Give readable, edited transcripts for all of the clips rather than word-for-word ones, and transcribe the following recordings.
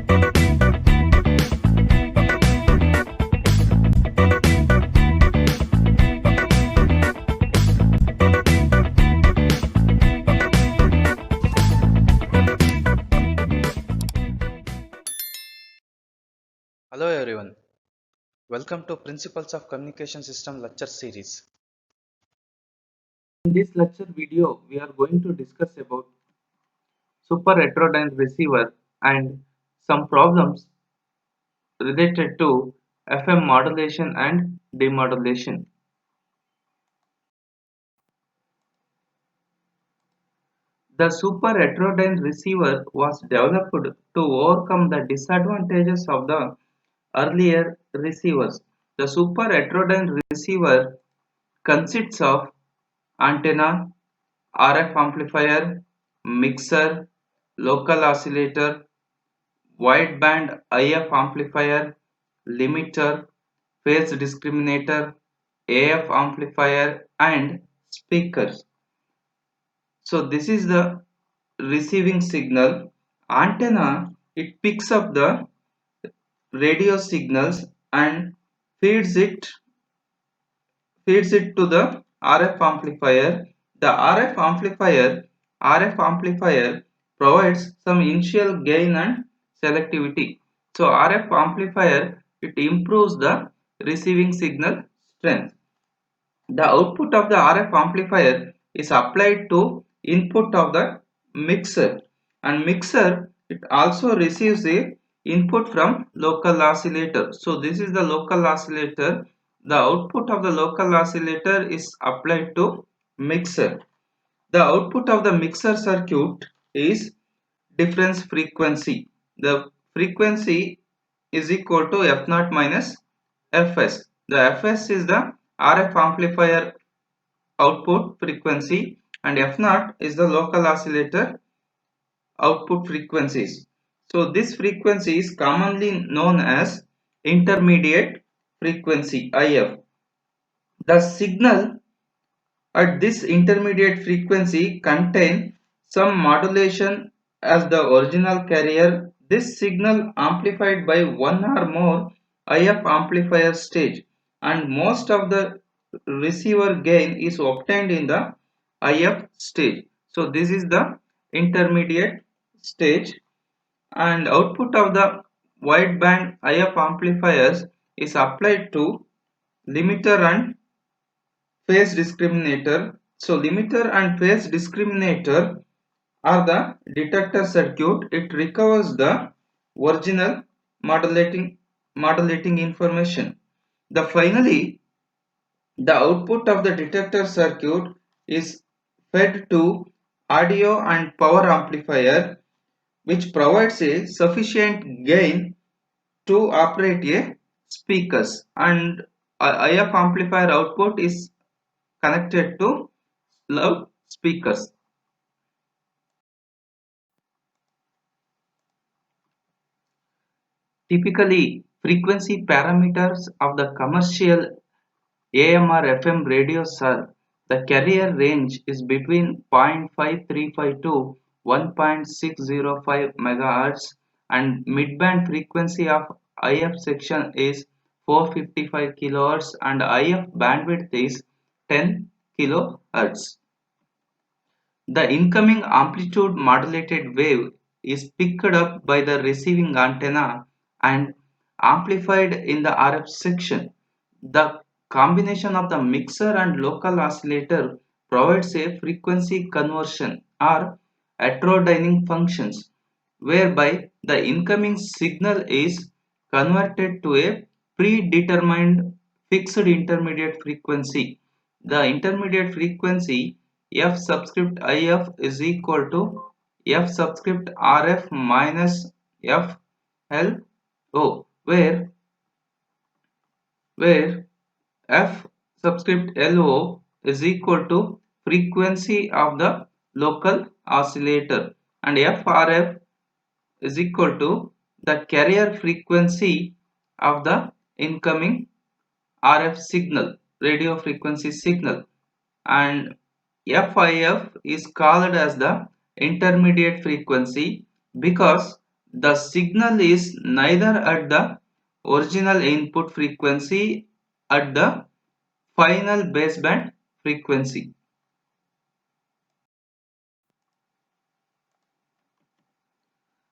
Hello everyone, welcome to Principles of Communication System lecture series. In this lecture video, we are going to discuss about super-heterodyne receiver and some problems related to FM modulation and demodulation. The super-heterodyne receiver was developed to overcome the disadvantages of the earlier receivers. The super-heterodyne receiver consists of antenna, RF amplifier, mixer, local oscillator, wideband IF amplifier, limiter, phase discriminator, AF amplifier and speakers. So this is the receiving signal. Antenna, it picks up the radio signals and feeds it to the RF amplifier. The RF amplifier provides some initial gain and selectivity. So RF amplifier, it improves the receiving signal strength. The output of the RF amplifier is applied to input of the mixer, and mixer, it also receives the input from local oscillator. So this is the local oscillator. The output of the local oscillator is applied to mixer. The output of the mixer circuit is difference frequency. The frequency is equal to F0 minus Fs. The Fs is the RF amplifier output frequency and F0 is the local oscillator output frequencies. So this frequency is commonly known as intermediate frequency IF. The signal at this intermediate frequency contain some modulation as the original carrier. This signal amplified by one or more IF amplifier stage, and most of the receiver gain is obtained in the IF stage. So this is the intermediate stage, and output of the wideband IF amplifiers is applied to limiter and phase discriminator. So limiter and phase discriminator are the detector circuit. It recovers the original modulating information. Finally, the output of the detector circuit is fed to audio and power amplifier, which provides a sufficient gain to operate a speakers, and IF amplifier output is connected to loudspeakers. Typically, frequency parameters of the commercial AM or FM radios are: the carrier range is between 0.535 to 1.605 MHz, and midband frequency of IF section is 455 kHz and IF bandwidth is 10 kHz. The incoming amplitude modulated wave is picked up by the receiving antenna and amplified in the RF section. The combination of the mixer and local oscillator provides a frequency conversion or heterodyning functions, whereby the incoming signal is converted to a predetermined fixed intermediate frequency. The intermediate frequency F subscript IF is equal to F subscript RF minus FLO, where F subscript LO is equal to frequency of the local oscillator, and FRF is equal to the carrier frequency of the incoming RF signal, radio frequency signal, and FIF is called as the intermediate frequency because The signal is neither at the original input frequency at the final baseband frequency.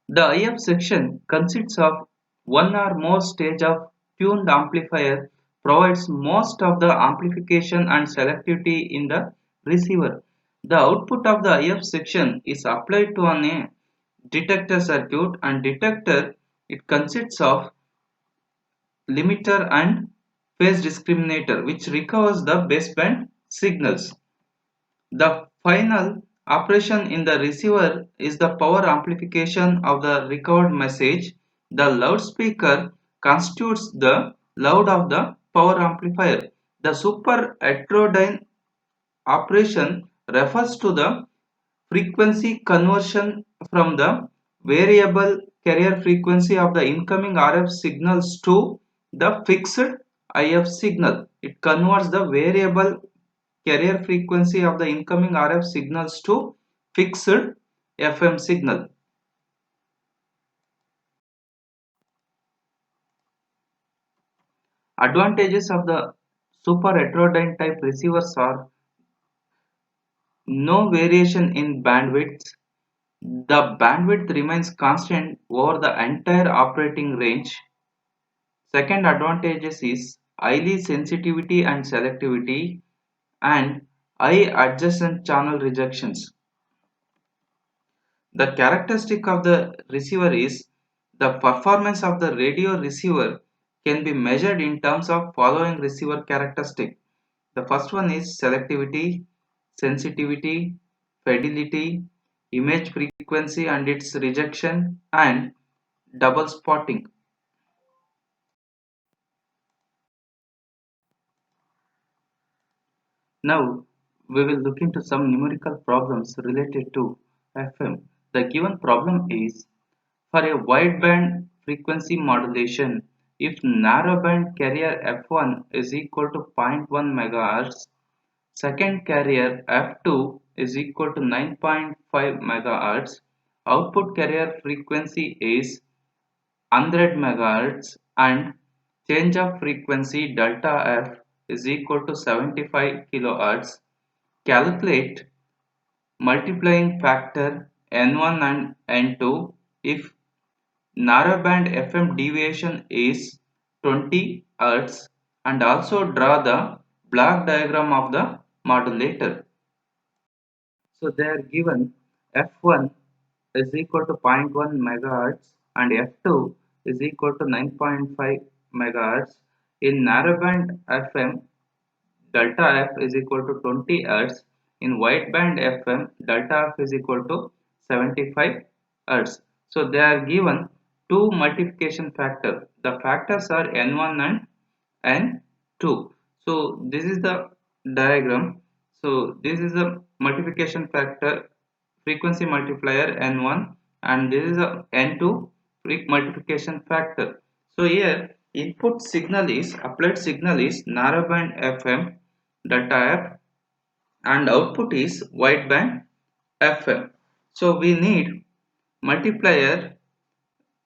The IF section consists of one or more stage of tuned amplifier provides most of the amplification and selectivity in the receiver. The output of the IF section is applied to a detector circuit, and detector it consists of limiter and phase discriminator which recovers the baseband signals. The final operation in the receiver is the power amplification of the recovered message. The loudspeaker constitutes the load of the power amplifier. The super-heterodyne operation refers to the frequency conversion from the variable carrier frequency of the incoming RF signals to the fixed IF signal. It converts the variable carrier frequency of the incoming RF signals to fixed FM signal. Advantages of the super heterodyne type receivers are no variation in bandwidth. The bandwidth remains constant over the entire operating range. Second advantages is highly sensitivity and selectivity and high adjacent channel rejections. The characteristic of the receiver is the performance of the radio receiver can be measured in terms of following receiver characteristic. The first one is selectivity, sensitivity, fidelity, image frequency and its rejection, and double spotting. Now we will look into some numerical problems related to FM. The given problem is for a wideband frequency modulation, if narrowband carrier F1 is equal to 0.1 MHz, second carrier F2 is equal to 9.5 MHz, output carrier frequency is 100 MHz, and change of frequency delta F is equal to 75 kHz. Calculate multiplying factor N1 and N2 if narrowband FM deviation is 20 Hz, and also draw the block diagram of the modulator. So they are given F1 is equal to 0.1 MHz and F2 is equal to 9.5 MHz. In narrowband FM, delta F is equal to 20 Hz. In wideband FM, delta F is equal to 75 Hz. So they are given two multiplication factor. The factors are N1 and N2. So this is the diagram. So this is the multiplication factor frequency multiplier N1, and this is a N2 multiplication factor. So here input signal is applied signal is narrowband FM delta F, and output is wideband FM. So we need multiplier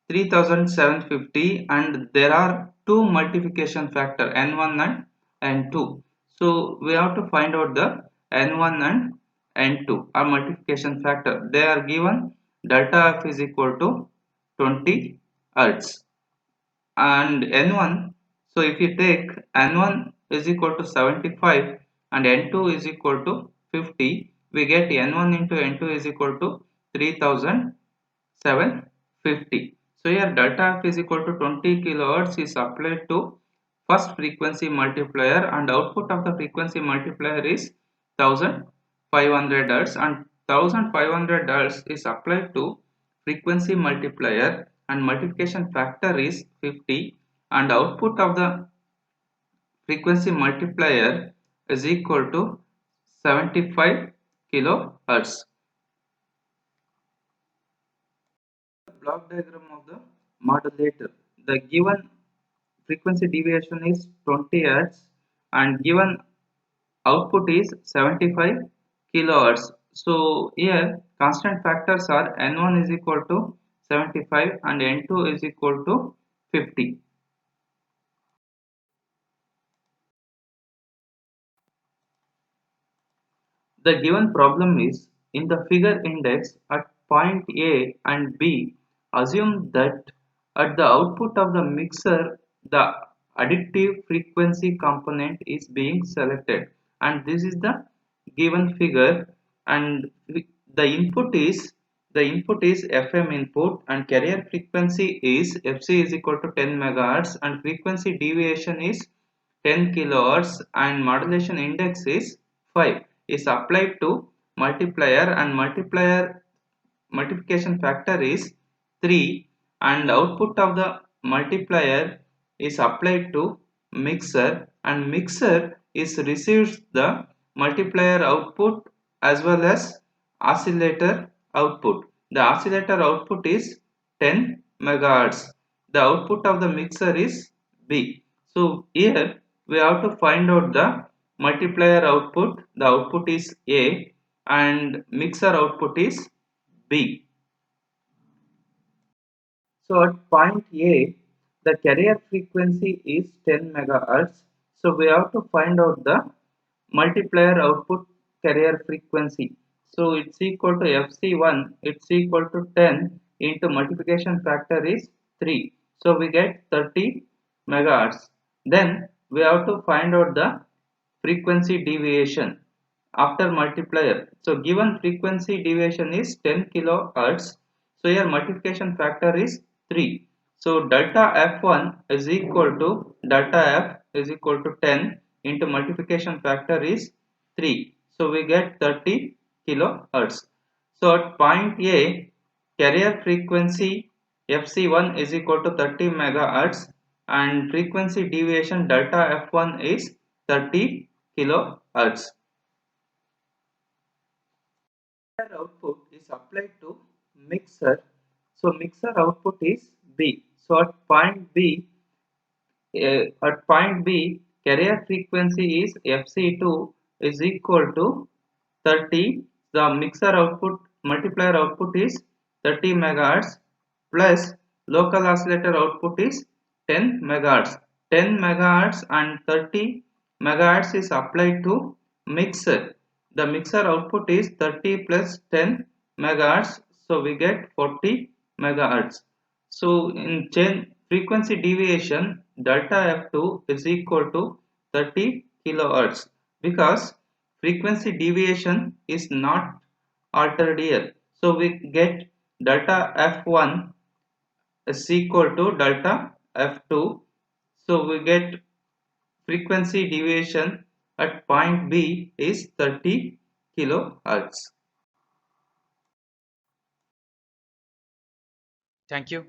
3750, and there are two multiplication factor N1 and N2. So we have to find out the N1 and N2 or multiplication factor. They are given delta F is equal to 20 Hertz and N1. So if you take N1 is equal to 75 and N2 is equal to 50, we get N1 into N2 is equal to 3750. So here delta F is equal to 20 kilohertz is applied to first frequency multiplier, and output of the frequency multiplier is 1500 hertz, and 1500 hertz is applied to frequency multiplier and multiplication factor is 50, and output of the frequency multiplier is equal to 75 kilohertz. Block diagram of the modulator. The given frequency deviation is 20 Hz and given output is 75 kilohertz. So here constant factors are N1 is equal to 75 and N2 is equal to 50. The given problem is, in the figure index at point A and B, assume that at the output of the mixer, the additive frequency component is being selected, and this is the given figure, and the input is FM input, and carrier frequency is FC is equal to 10 megahertz, and frequency deviation is 10 kilohertz, and modulation index is 5 is applied to multiplier, and multiplication factor is 3, and output of the multiplier is applied to mixer, and mixer is receives the multiplier output as well as oscillator output. The oscillator output is 10 megahertz. The output of the mixer is B. So here we have to find out the multiplier output. The output is A and mixer output is B. So at point A, the carrier frequency is 10 megahertz. So we have to find out the multiplier output carrier frequency. So it's equal to FC1, it's equal to 10 into multiplication factor is 3. So we get 30 megahertz. Then we have to find out the frequency deviation after multiplier. So given frequency deviation is 10 kilohertz. So here multiplication factor is 3. So delta F1 is equal to delta F is equal to 10 into multiplication factor is 3. So we get 30 kilohertz. So at point A, carrier frequency FC1 is equal to 30 megahertz, and frequency deviation delta F1 is 30 kilohertz. Output is applied to mixer. So mixer output is B. So at point B, carrier frequency is FC2 is equal to 30. The mixer output multiplier output is 30 megahertz plus local oscillator output is 10 megahertz. 10 megahertz and 30 megahertz is applied to mixer. The mixer output is 30 plus 10 megahertz, so we get 40 megahertz. So in chain frequency deviation, delta F2 is equal to 30 kilohertz, because frequency deviation is not altered here. So we get delta F1 is equal to delta F2. So we get frequency deviation at point B is 30 kilohertz. Thank you.